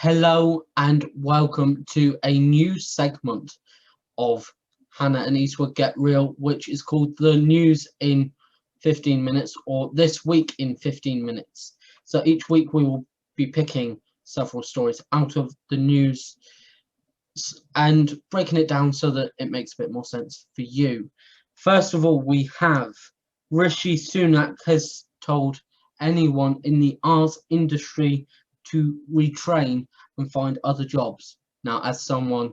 Hello and welcome to a new segment of Hannah and Eastwood Get Real, which is called The News in 15 Minutes, or This Week in 15 Minutes. So each week we will be picking several stories out of the news and breaking it down so that it makes a bit more sense for you. First of all, we have Rishi Sunak has told anyone in the arts industry to retrain and find other jobs. Now, as someone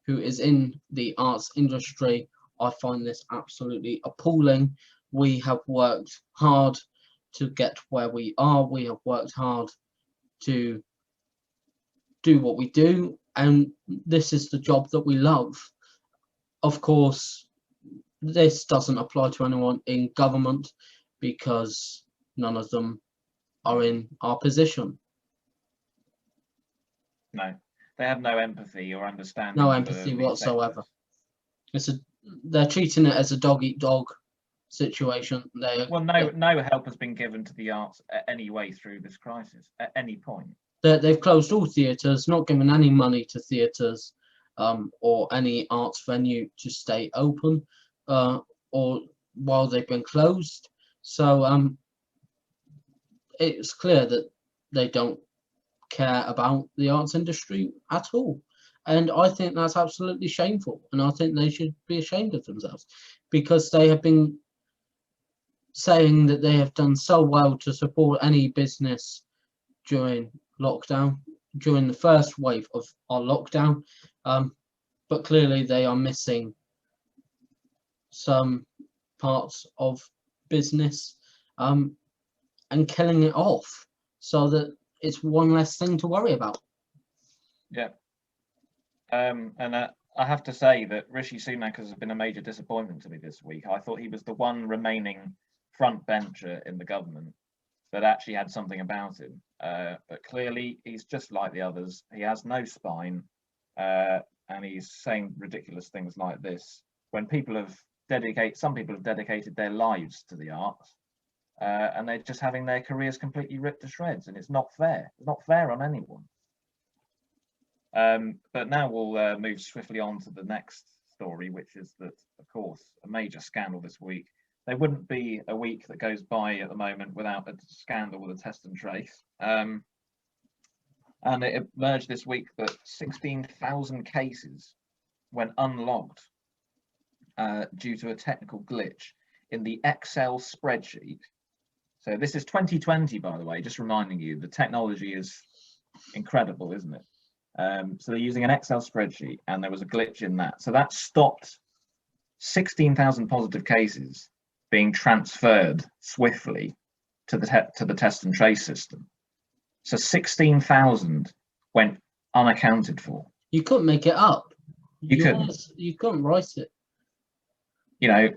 who is in the arts industry, I find this absolutely appalling. We have worked hard to get where we are. We have worked hard to do what we do, and this is the job that we love. Of course, this doesn't apply to anyone in government because none of them are in our position. No, they have no empathy or understanding. No empathy whatsoever. They're treating it as a dog eat dog situation. No help has been given to the arts at any way through this crisis at any point. They've closed all theatres, not given any money to theatres or any arts venue to stay open or while they've been closed. So it's clear that they don't care about the arts industry at all, and I think that's absolutely shameful, and I think they should be ashamed of themselves because they have been saying that they have done so well to support any business during lockdown, during the first wave of our lockdown, but clearly they are missing some parts of business and killing it off so that it's one less thing to worry about. Yeah. And I have to say that Rishi Sunak has been a major disappointment to me this week. I thought he was the one remaining front bencher in the government that actually had something about him. But clearly he's just like the others. He has no spine, and he's saying ridiculous things like this when some people have dedicated their lives to the arts. And they're just having their careers completely ripped to shreds, and it's not fair. It's not fair on anyone. But now we'll move swiftly on to the next story, which is that, of course, a major scandal this week. There wouldn't be a week that goes by at the moment without a scandal with a test and trace. And it emerged this week that 16,000 cases went unlogged due to a technical glitch in the Excel spreadsheet. So this is 2020, by the way, just reminding you, the technology is incredible, isn't it? So they're using an Excel spreadsheet and there was a glitch in that. So that stopped 16,000 positive cases being transferred swiftly to the test and trace system. So 16,000 went unaccounted for. You couldn't make it up. You couldn't write it. You know,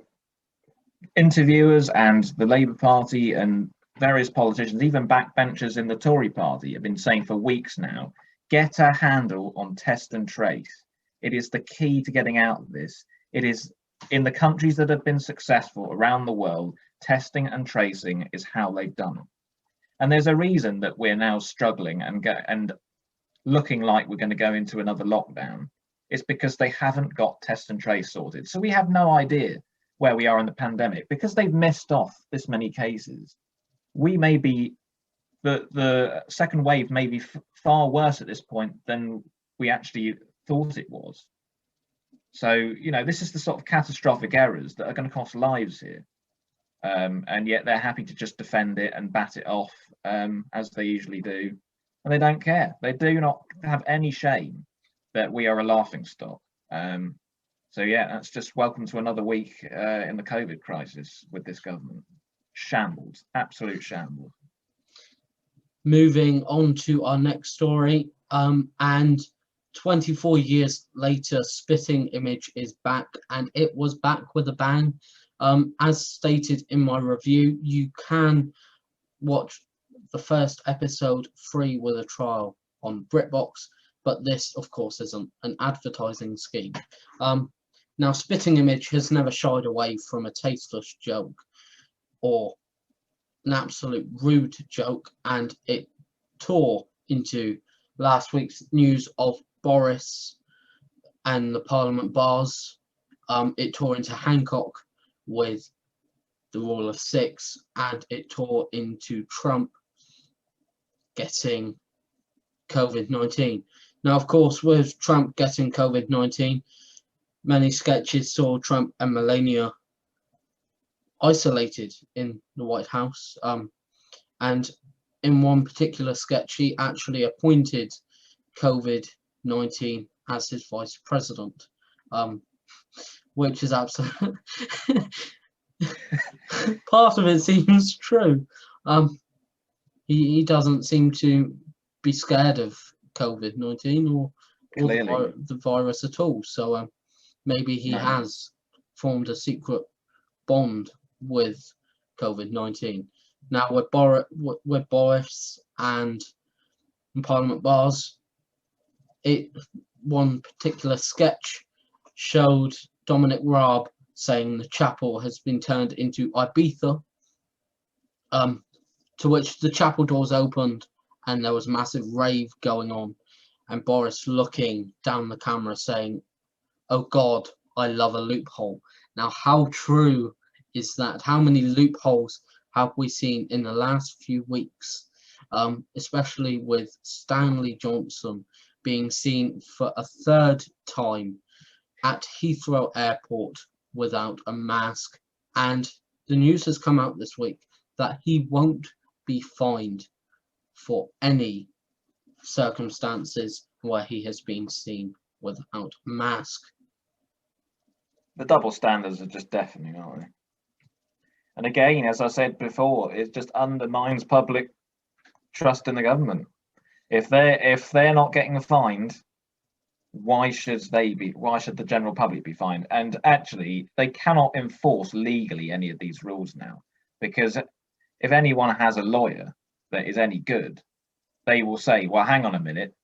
interviewers and the Labour Party and various politicians, even backbenchers in the Tory party, have been saying for weeks now, get a handle on test and trace. It is the key to getting out of this. It is in the countries that have been successful around the world, testing and tracing is how they've done it. And there's a reason that we're now struggling and looking like we're going to go into another lockdown. It's because they haven't got test and trace sorted. So we have no idea where we are in the pandemic because they've missed off this many cases. We may be, the second wave may be far worse at this point than we actually thought it was. So, you know, this is the sort of catastrophic errors that are going to cost lives here. And yet they're happy to just defend it and bat it off as they usually do. And they don't care. They do not have any shame that we are a laughingstock. So yeah, that's just welcome to another week in the COVID crisis with this government. Shambles, absolute shambles. Moving on to our next story, and 24 years later, Spitting Image is back, and it was back with a bang. As stated in my review, you can watch the first episode free with a trial on BritBox, but this, of course, isn't an advertising scheme. Now, Spitting Image has never shied away from a tasteless joke or an absolute rude joke, and it tore into last week's news of Boris and the Parliament bars. It tore into Hancock with the rule of 6, and it tore into Trump getting COVID-19. Now, of course, with Trump getting COVID-19, many sketches saw Trump and Melania isolated in the White House. And in one particular sketch, he actually appointed COVID-19 as his vice president, which is absolutely part of it seems true. He doesn't seem to be scared of COVID-19 or the virus at all. So maybe he has formed a secret bond with COVID-19. Now with Boris and Parliament bars, one particular sketch showed Dominic Raab saying the chapel has been turned into Ibiza, to which the chapel doors opened and there was a massive rave going on, and Boris looking down the camera saying, "Oh God, I love a loophole." Now, how true is that? How many loopholes have we seen in the last few weeks, especially with Stanley Johnson being seen for a third time at Heathrow Airport without a mask? And the news has come out this week that he won't be fined for any circumstances where he has been seen without a mask. The double standards are just deafening, aren't they? And again, as I said before, it just undermines public trust in the government. If they're not getting fined, why should the general public be fined? And actually, they cannot enforce legally any of these rules now, because if anyone has a lawyer that is any good, they will say, well, hang on a minute,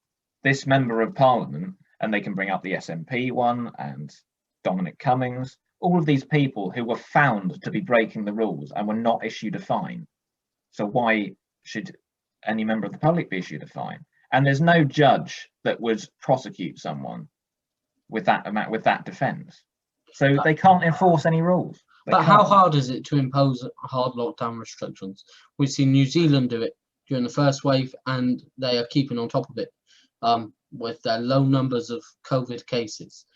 this member of parliament, and they can bring up the SNP one and Dominic Cummings, all of these people who were found to be breaking the rules and were not issued a fine. So why should any member of the public be issued a fine? And there's no judge that would prosecute someone with that defence. So they can't enforce any rules. But how hard is it to impose hard lockdown restrictions? We've seen New Zealand do it during the first wave, and they are keeping on top of it with their low numbers of COVID cases.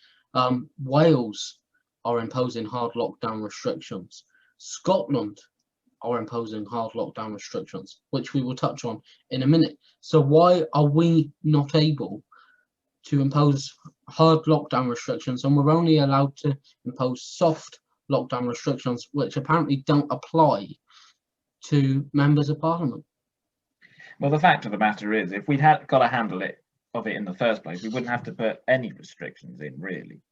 Wales are imposing hard lockdown restrictions. Scotland are imposing hard lockdown restrictions, which we will touch on in a minute. So why are we not able to impose hard lockdown restrictions, and we're only allowed to impose soft lockdown restrictions, which apparently don't apply to members of parliament? Well, the fact of the matter is, if we'd got a handle of it in the first place, we wouldn't have to put any restrictions in, really.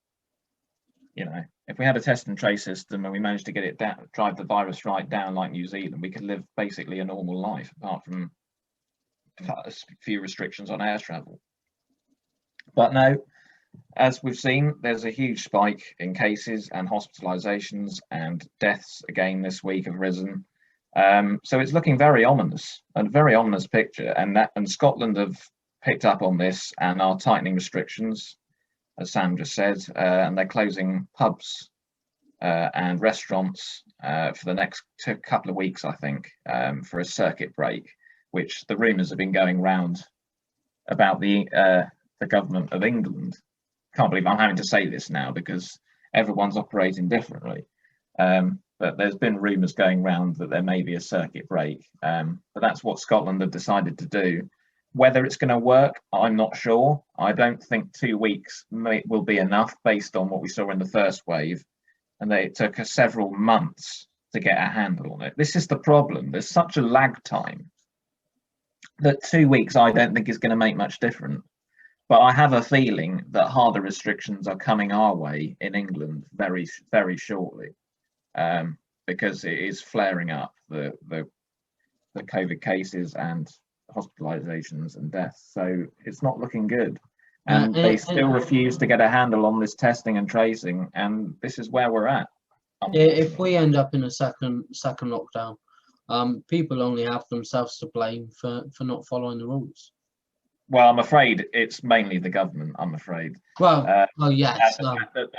You know, if we had a test and trace system and we managed to get it down, drive the virus right down like New Zealand, we could live basically a normal life, apart from a few restrictions on air travel. But no, as we've seen, there's a huge spike in cases, and hospitalizations and deaths again this week have risen. So it's looking very ominous, a very ominous picture, and Scotland have picked up on this and are tightening restrictions, as Sam just said, and they're closing pubs and restaurants for the next couple of weeks, I think, for a circuit break, which the rumours have been going round about the government of England. Can't believe I'm having to say this now because everyone's operating differently. But there's been rumours going round that there may be a circuit break. But that's what Scotland have decided to do. Whether it's going to work, I'm not sure. I don't think 2 weeks will be enough based on what we saw in the first wave. And it took us several months to get a handle on it. This is the problem. There's such a lag time that 2 weeks I don't think is going to make much difference. But I have a feeling that harder restrictions are coming our way in England very, very shortly, because it is flaring up, the COVID cases and hospitalizations and deaths. So it's not looking good. And they still refuse to get a handle on this testing and tracing. And this is where we're at. If we end up in a second lockdown, people only have themselves to blame for not following the rules. well, I'm afraid it's mainly the government. I'm afraid. Well, oh And yes, the fact that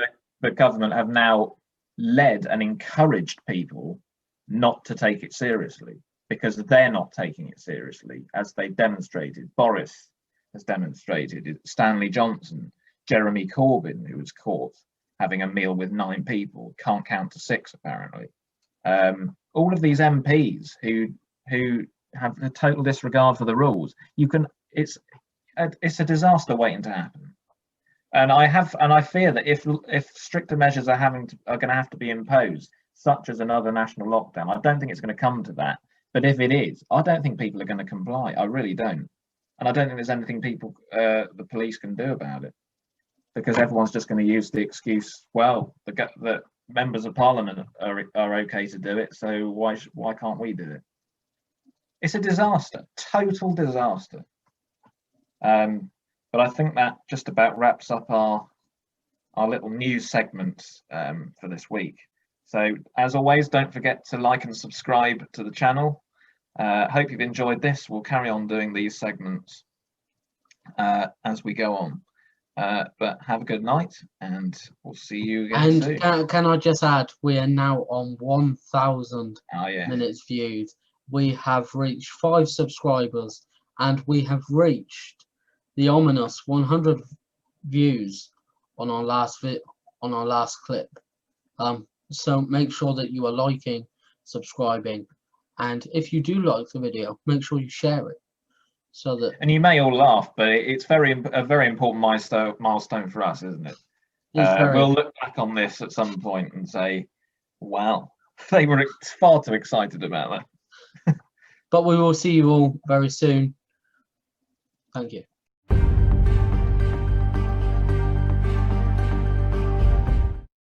the government have now led and encouraged people not to take it seriously because they're not taking it seriously, as they've demonstrated. Boris has demonstrated. Stanley Johnson, Jeremy Corbyn, who was caught having a meal with 9 people, can't count to 6 apparently. All of these MPs who have a total disregard for the rules. It's a disaster waiting to happen. And I fear that if stricter measures are going to have to be imposed, such as another national lockdown, I don't think it's going to come to that. But if it is, I don't think people are going to comply. I really don't. And I don't think there's anything the police can do about it, because everyone's just going to use the excuse, well, the members of parliament are okay to do it, so why can't we do it? It's a disaster, total disaster. But I think that just about wraps up our little news segment for this week. So as always, don't forget to like and subscribe to the channel. Hope you've enjoyed this. We'll carry on doing these segments as we go on. But have a good night, and we'll see you again soon. And can I just add, we are now on 1,000 yeah. minutes viewed. We have reached 5 subscribers, and we have reached the ominous 100 views on our last clip. So make sure that you are liking, subscribing, and if you do like the video, make sure you share it. So that, and you may all laugh, but it's a very important milestone for us, isn't it? We'll look back on this at some point and say, wow, they were far too excited about that. But we will see you all very soon. Thank you.